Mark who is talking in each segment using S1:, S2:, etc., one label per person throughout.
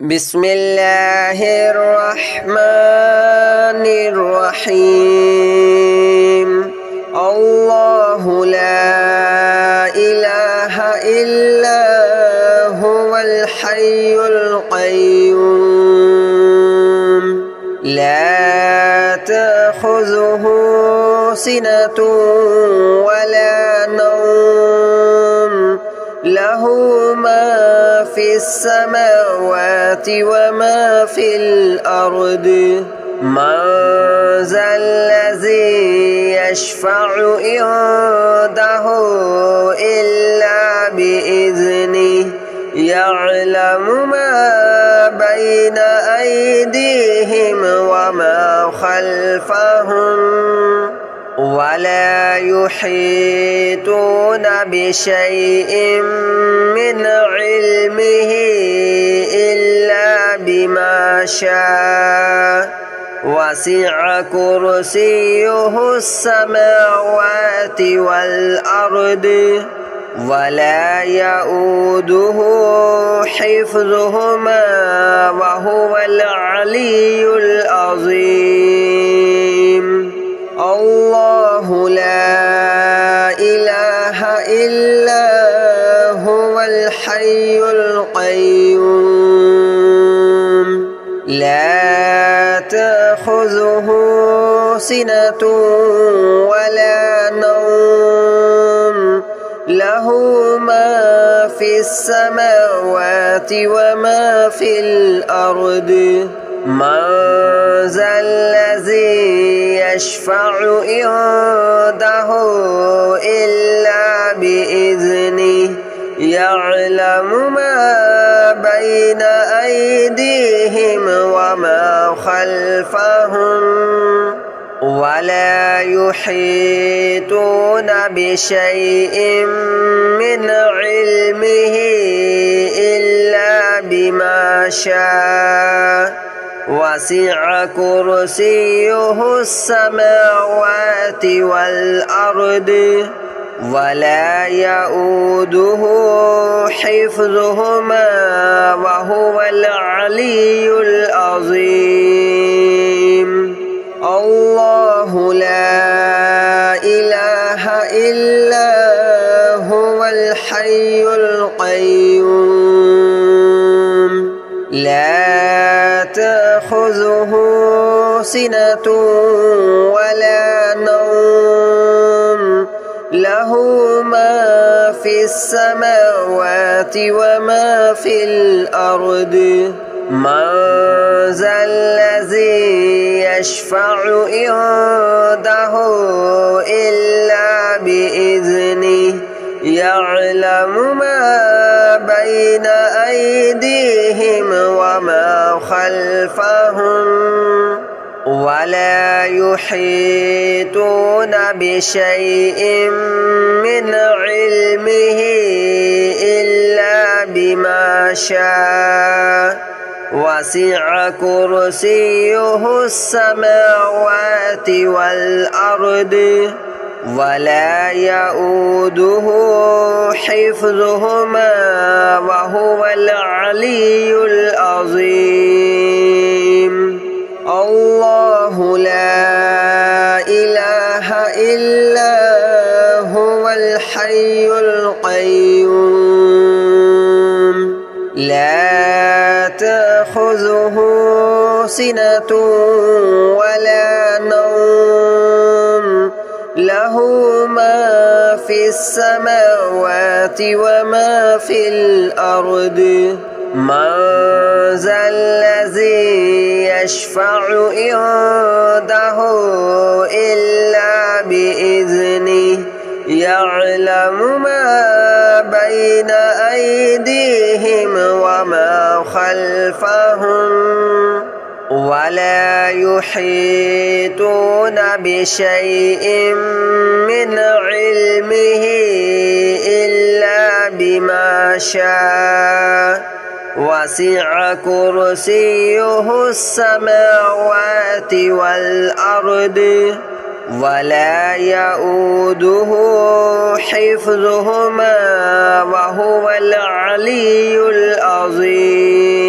S1: بسم الله الرحمن الرحيم الله لا إله إلا هو الحي القيوم لا تأخذه سنة ولا نوم له ما في السماوات وما في الأرض من ذا الذي يشفع عنده إلا بإذنه يعلم ما بين أيديهم وما خلفهم ولا يحيطون بشيء من علمه إلا بما شاء وسع كرسيه السماوات والأرض ولا يؤوده حفظهما وهو العلي العظيم الله لا إله إلا هو الحي القيوم لا تأخذه سنة ولا نوم له ما في السماوات وما في الأرض من ذا الذي يشفع عنده إلا بإذنه يعلم ما بين أيديهم وما خلفهم ولا يحيطون بشيء من علمه إلا بما شاء وسع كرسيه السماوات والأرض ولا يؤوده حفظهما وهو العلي العظيم الله لا إله إلا هو الحي القيوم لا تأخذه سنة ولا نوم له ما في السماوات وما في الأرض من ذا الذي يشفع عنده إلا بإذنه يعلم ما بين أيديهم وما خلفهم ولا يحيطون بشيء من علمه إلا بما شاء وسع كرسيه السماوات والأرض ولا يؤوده حفظهما وهو العلي العظيم الله لا إله إلا هو الحي القيوم لا تأخذه سنة ولا نوم له ما في السماوات وما في الأرض من ذا الذي يشفع عنده إلا بإذنه يعلم ما بين أيديهم وما خلفهم ولا يحيطون بشيء من علمه إلا بما شاء وسع كرسيه السماوات والأرض ولا يؤوده حفظهما وهو العلي العظيم.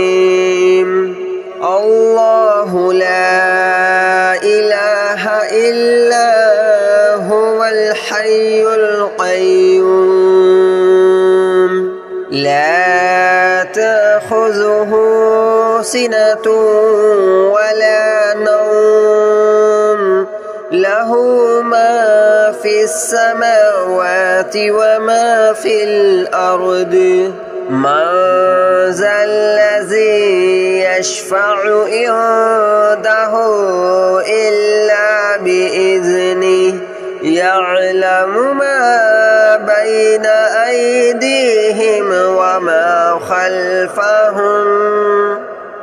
S1: تأخذه سنة ولا نوم له ما في السماوات وما في الأرض من ذا الذي يشفع عنده إلا بإذنه يعلم ما بين أيديهم وما خلفهم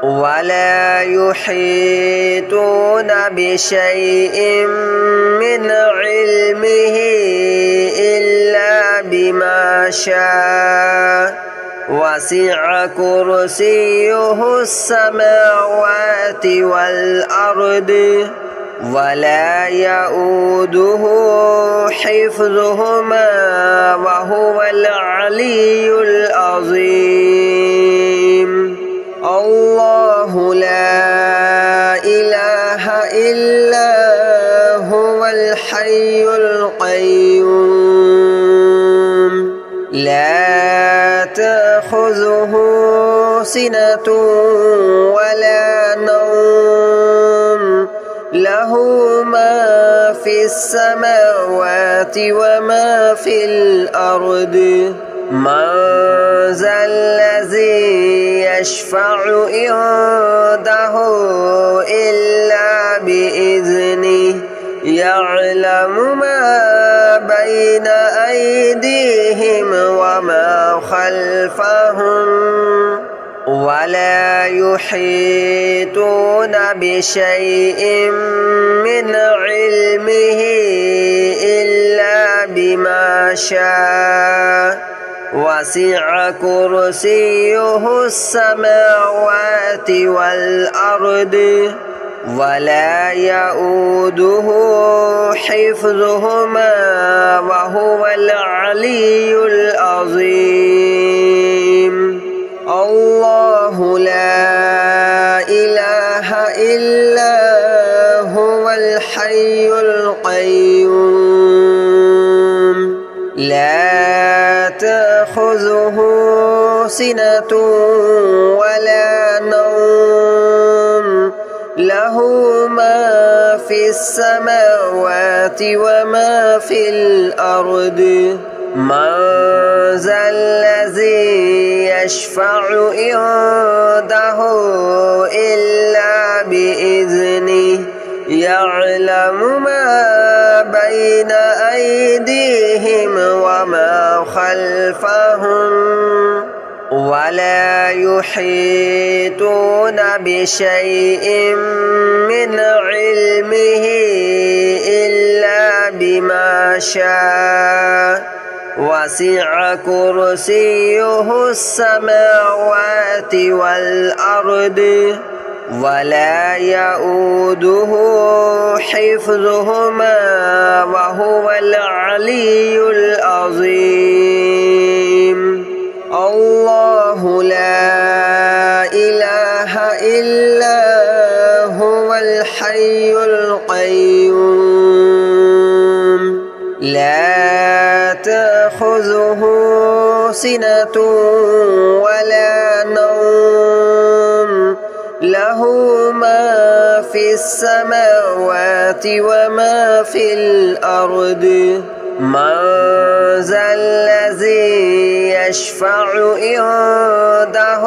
S1: ولا يحيطون بشيء من علمه إلا بما شاء وسع كرسيه السماوات والأرض ولا يؤوده حفظهما وهو العلي العظيم الله لا إله إلا هو الحي القيوم لا تأخذه سنة ولا نوم له ما في السماوات وما في الأرض من ذا الذي يشفع عنده إلا بإذنه يعلم ما بين أيديهم وما خلفهم ولا يحيطون بشيء من علمه إلا بما شاء وسع كرسيه السماوات والأرض ولا يؤوده حفظهما وهو العلي العظيم الله لا إله إلا هو الحي القيوم لا تأخذه سنة ولا نوم له ما في السماوات وما في الأرض من ذا الذي يشفع عنده إلا بإذنه يعلم ما بين أيديهم وما خلفهم ولا يحيطون بشيء من علمه إلا بما شاء وسع كرسيه السماوات والأرض ولا يؤوده حفظهما وهو العلي العظيم الله لا إله إلا هو الحي القيوم لا تأخذه سنة ولا نوم له ما في السماوات وما في الأرض من ذا الذي يشفع عنده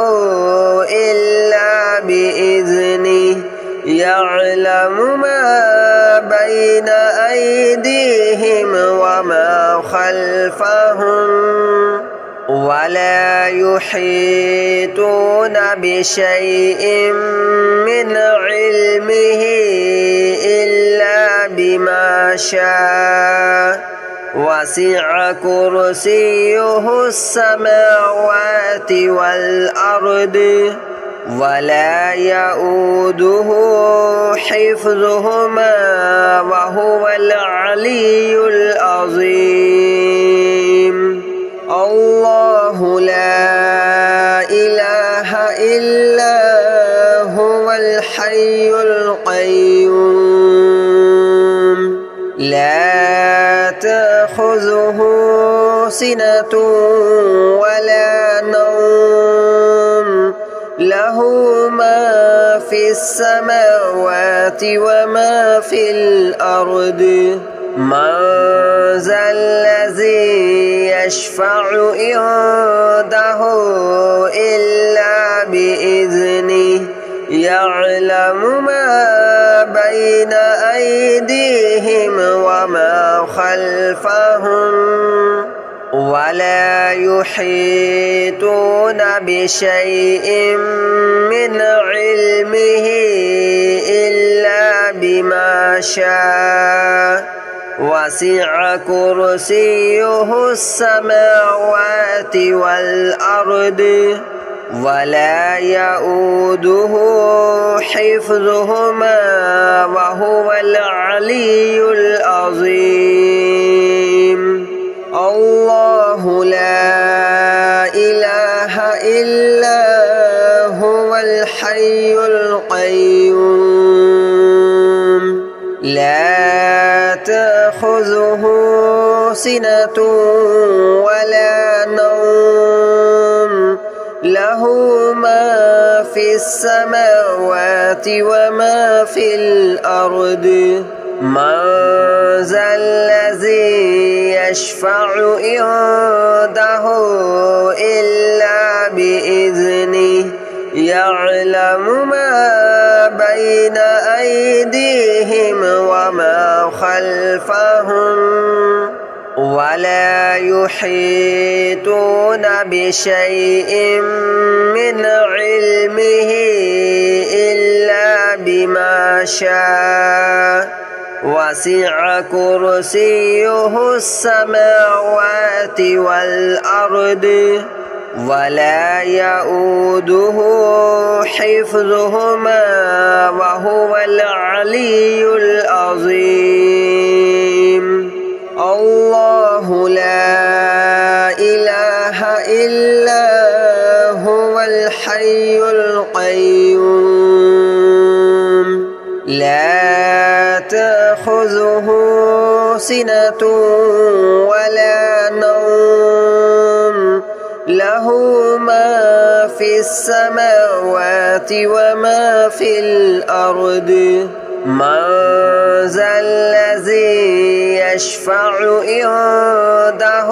S1: إلا بإذنه يعلم ما بين أيديهم وما خلفهم ولا يحيطون بشيء من علمه إلا بما شاء وسع كرسيه السماوات والأرض ولا يؤوده حفظهما وهو العلي العظيم الله لا إله إلا هو الحي القيوم لا تأخذه سنة ولا نوم له له ما في السماوات وما في الأرض من ذا الذي يشفع عنده إلا بإذنه يعلم ما بين أيديهم وما خلفهم ولا يحيطون بشيء من علمه إلا بما شاء وسع كرسيه السماوات والأرض ولا يؤوده حفظهما وهو العلي العظيم الله لا إله إلا هو الحي القيوم لا تأخذه سنة ولا نوم له ما في السماوات وما في الأرض من ذا الذي يشفع عنده إلا بإذنه يعلم ما بين أيديهم وما خلفهم ولا يحيطون بشيء من علمه إلا بما شاء وسع كرسيه السماوات والأرض ولا يؤوده حفظهما وهو العلي العظيم الله لا إله إلا هو الحي القيوم لا تأخذه سنة ولا نوم له ما في السماوات وما في الأرض من ذا الذي يشفع عنده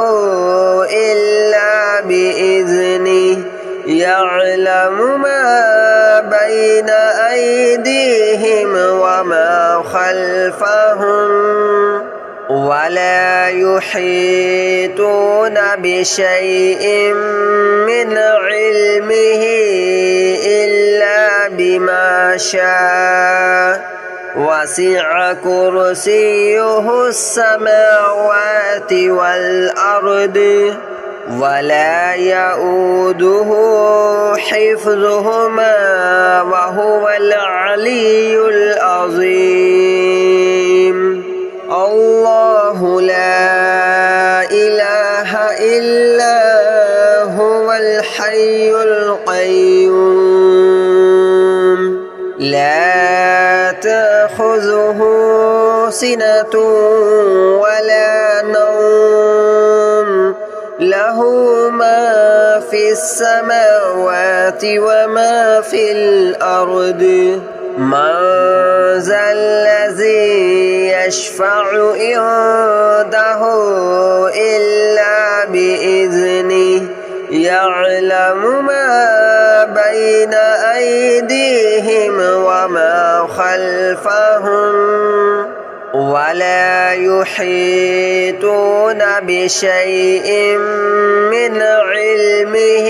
S1: إلا بإذنه يعلم ما بين أيديهم وما خلفهم ولا يحيطون بشيء من علمه إلا بما شاء وسع كرسيه السماوات والأرض ولا يؤوده حفظهما وهو العلي العظيم الله لا إله إلا هو الحي القيوم لا تأخذه سنة ولا نوم له ما في السماوات وما في الأرض من ذا الذي يشفع عنده إلا بإذنه يعلم ما بين أيديهم وما خلفهم ولا يحيطون بشيء من علمه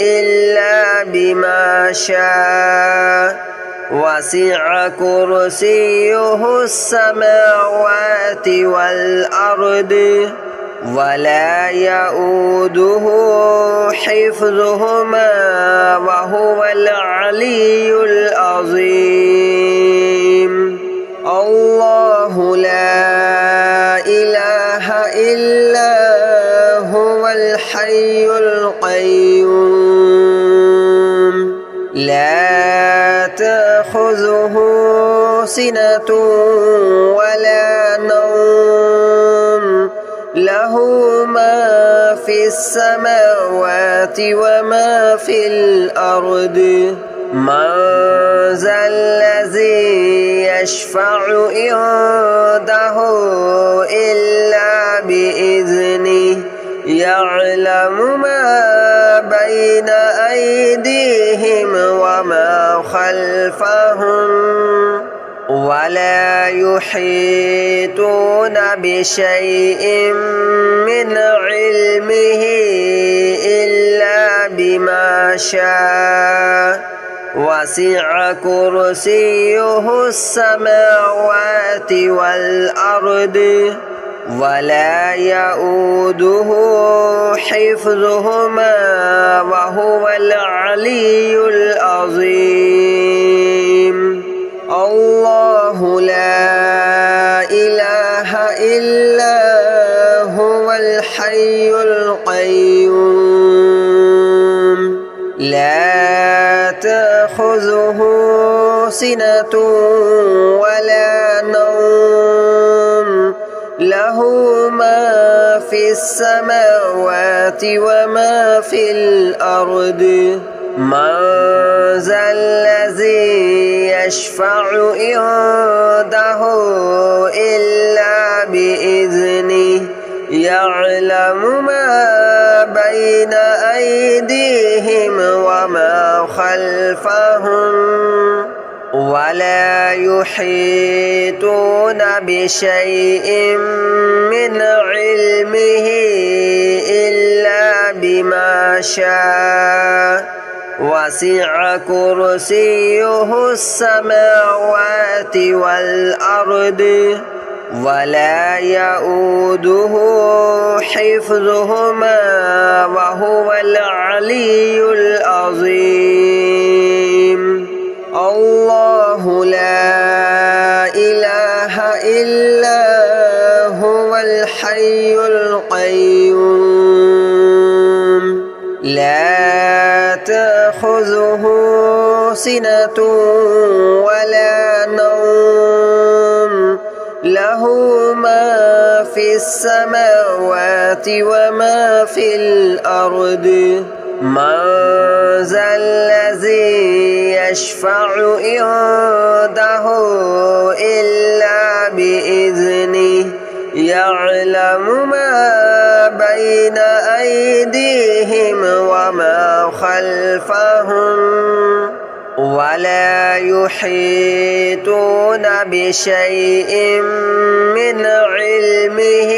S1: إلا بما شاء وسع كرسيه السماوات والأرض ولا يؤوده حفظهما وهو العلي العظيم الله لا إله إلا هو الحي القيوم لا تأخذه سنة ولا نوم له له ما في السماوات وما في الأرض من ذا الذي يشفع عنده إلا بإذنه يعلم ما بين أيديهم وما خلفهم ولا يحيطون بشيء من علمه إلا بما شاء وسع كرسيه السماوات والأرض ولا يؤوده حفظهما وهو العلي العظيم الله لا إله إلا هو الحي القيوم لا تأخذه سنة ولا نوم له ما في السماوات وما في الأرض من ذا الذي يشفع عنده إلا بإذنه يعلم ما بين أيديهم وما خلفهم ولا يحيطون بشيء من علمه إلا بما شاء وسع كرسيه السماوات والأرض ولا يؤوده حفظهما وهو العلي العظيم الله لا إله إلا هو الحي القيوم لا تأخذه سنة ولا نوم له ما في السماوات وما في الأرض من ذا الذي يشفع عنده إلا بإذنه يعلم ما بين أيديهم وما خلفهم ولا يحيطون بشيء من علمه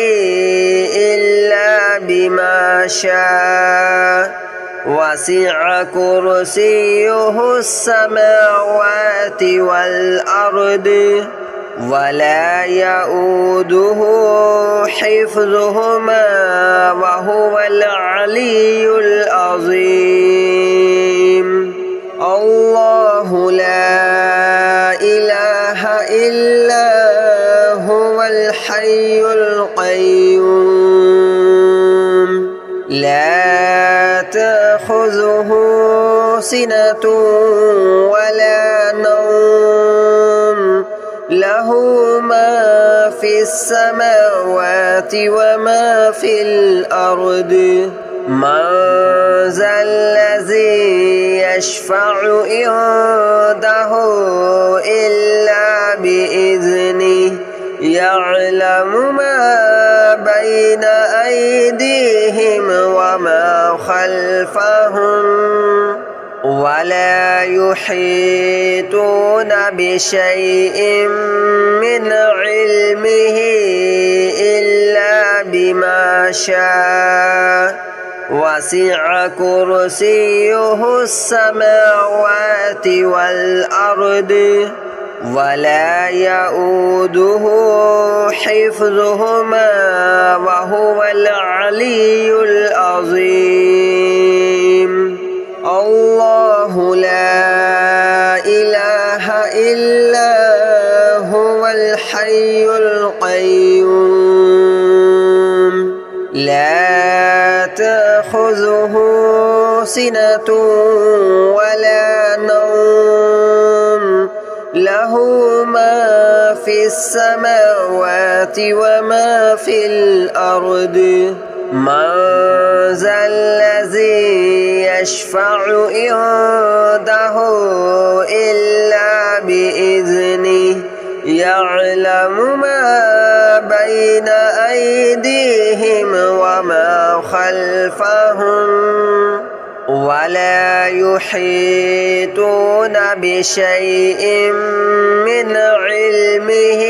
S1: إلا بما شاء وسع كرسيه السماوات والأرض ولا يؤوده حفظهما وهو العلي العظيم الله لا إله إلا هو الحي القيوم لا تأخذه سنة ولا نوم له ما في السماوات وما في الأرض من ذا الذي يشفع عنده إلا بإذنه يعلم ما بين أيديهم وما خلفهم ولا يحيطون بشيء من علمه إلا بما شاء وسع كرسيه السماوات والأرض ولا يؤوده حفظهما وهو العلي العظيم الله لا إله إلا هو الحي القيوم لا تأخذه سنة ولا نوم له ما في السماوات وما في الأرض من ذا الذي يشفع عنده إلا بإذنه يعلم ما بين أيديهم وما خلفهم ولا يحيطون بشيء من علمه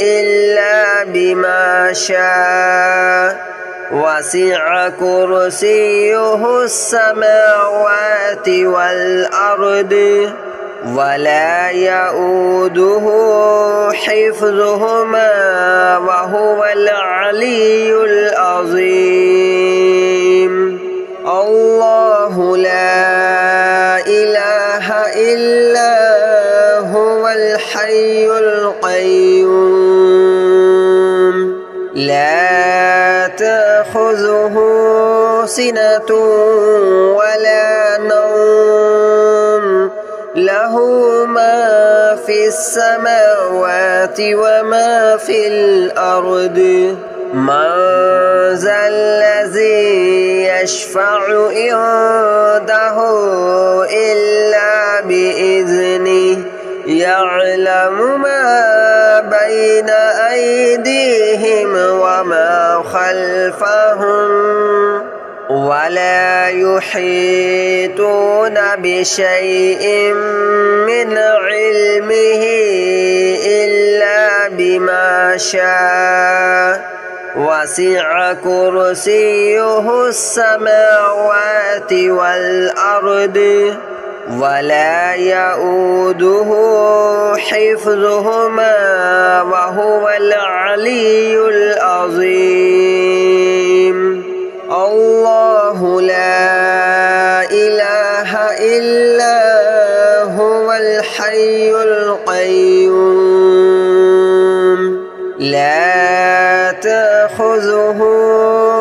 S1: إلا بما شاء وسع كرسيه السماوات والأرض ولا يؤوده حفظهما وهو العلي العظيم الله لا إله إلا هو الحي القيوم لا تأخذه سنة ولا نوم له ما في السماوات وما في الأرض من ذا الذي يشفع عنده إلا بإذنه يعلم ما بين أيديهم وما خلفهم ولا يحيطون بشيء من علمه إلا بما شاء وسع كرسيه السماوات والأرض ولا يؤوده حفظهما وهو العلي العظيم الله لا إله إلا هو الحي القيوم لا تأخذه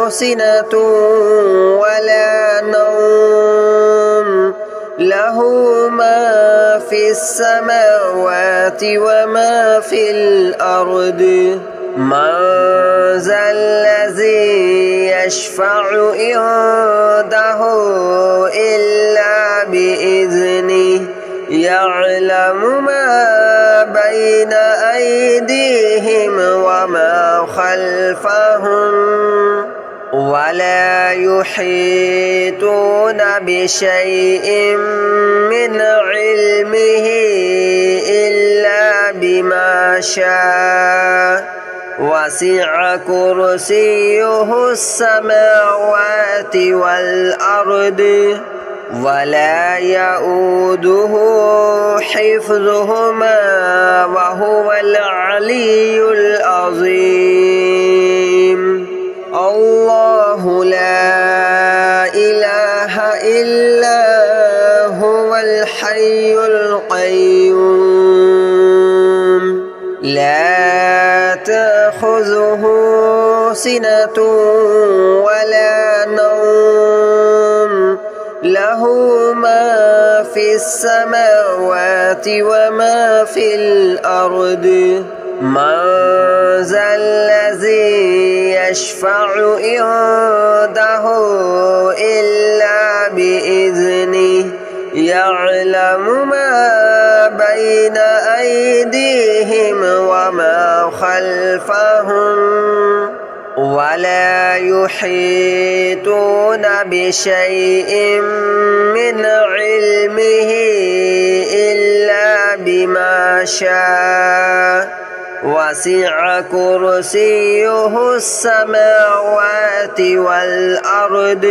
S1: سنة ولا نوم له ما في السماوات وما في الأرض من ذا الذي يشفع عنده إلا بإذنه يعلم ما بين أيديهم وما خلفهم ولا يحيطون بشيء من علمه إلا بما شاء وسع كرسيه السماوات والأرض ولا يؤوده حفظهما وهو العلي العظيم الله لا إله إلا هو الحي القيوم لا تأخذه سنة ولا نوم له ما في السماوات وما في الأرض من ذا الذي يشفع عنده إلا بإذنه يعلم ما بين أيديهم وما خلفهم ولا يحيطون بشيء من علمه إلا بما شاء وسع كرسيه السماوات والأرض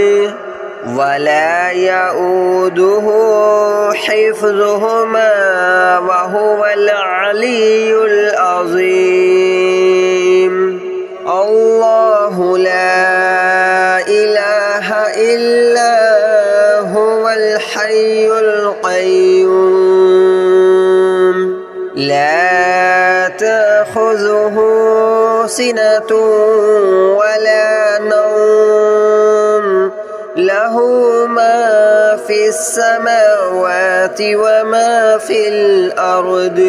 S1: ولا يؤوده حفظهما وهو العلي العظيم الله لا إله إلا هو الحي القيوم لا تأخذه سنة ولا نوم له ما في السماوات وما في الأرض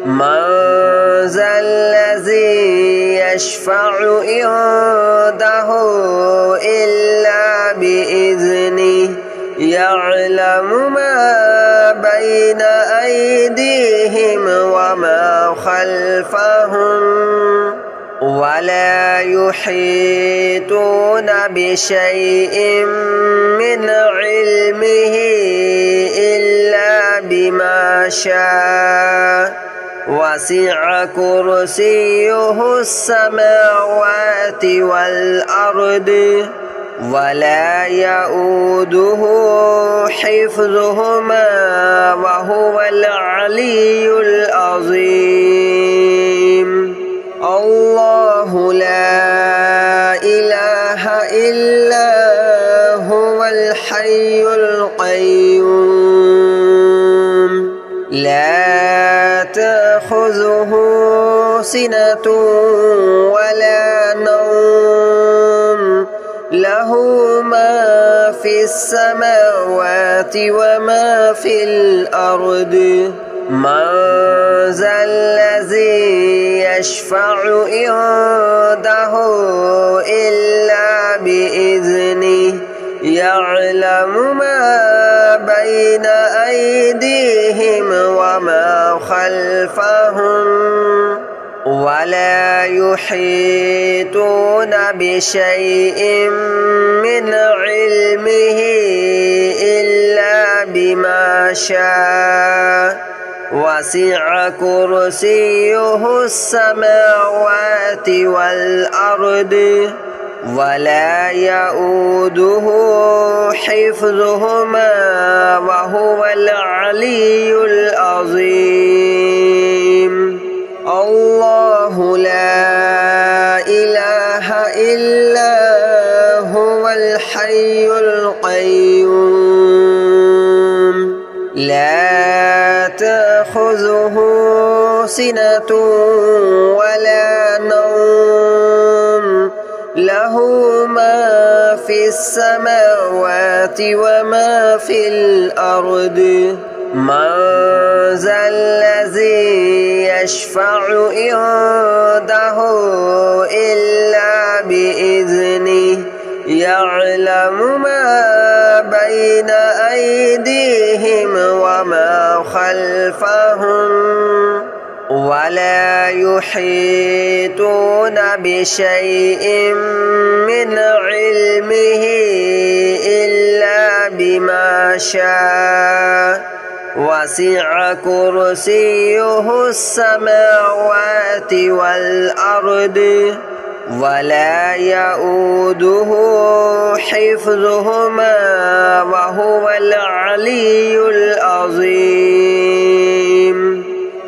S1: من ذا الذي يشفع عنده إلا بإذنه يعلم ما بين أيديهم وما خلفهم ولا يحيطون بشيء من علمه إلا بما شاء وسع كرسيه السماوات والأرض ولا يؤوده حفظهما وهو العلي العظيم الله لا إله إلا هو الحي القيوم لا تأخذه سنة ولا نوم له ما في السماوات وما في الأرض من ذا الذي يشفع عنده إلا بإذنه يعلم ما بين أيديهم وما خلفهم ولا يحيطون بشيء من علمه إلا بما شاء وسع كرسيه السماوات والأرض ولا يؤوده حفظهما وهو العلي العظيم الله لا إله إلا هو الحي القيوم لا تأخذه سنة ولا نوم له ما في السماوات وما في الأرض من ذا الذي يشفع عنده إلا بإذنه يعلم ما بين أيديهم وما خلفهم ولا يحيطون بشيء من علمه إلا بما شاء وسع كرسيه السماوات والأرض ولا يؤوده حفظهما وهو العلي العظيم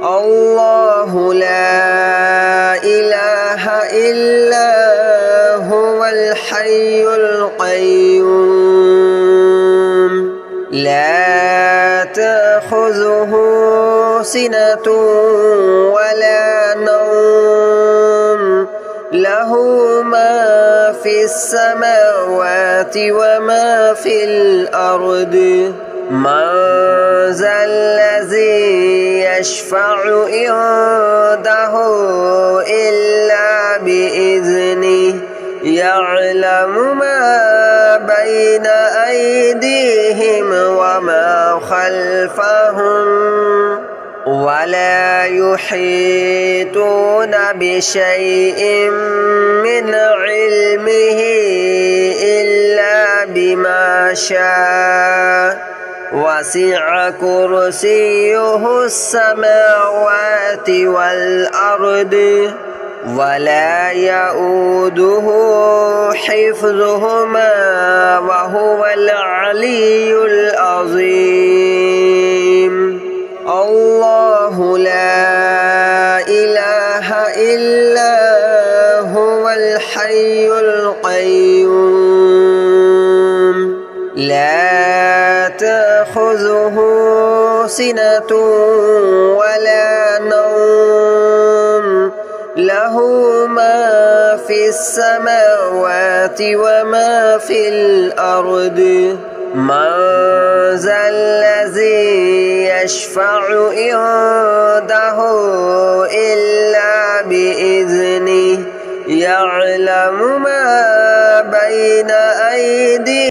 S1: الله لا إله إلا هو الحي القيوم لا تأخذه سنة ولا نوم له ما في السماوات وما في الأرض من ذا الذي يشفع عنده إلا بإذنه يعلم ما بين أيديهم وما خلفهم ولا يحيطون بشيء من علمه إلا بما شاء وسع كرسيه السماوات والأرض ولا يؤوده حفظهما وهو العلي العظيم الله لا إله إلا هو الحي القيوم لا تأخذه سنة ولا نوم له ما في السماوات وما في الأرض من ذا الذي يشفع عنده بإذنه يعلم ما بين أيديهم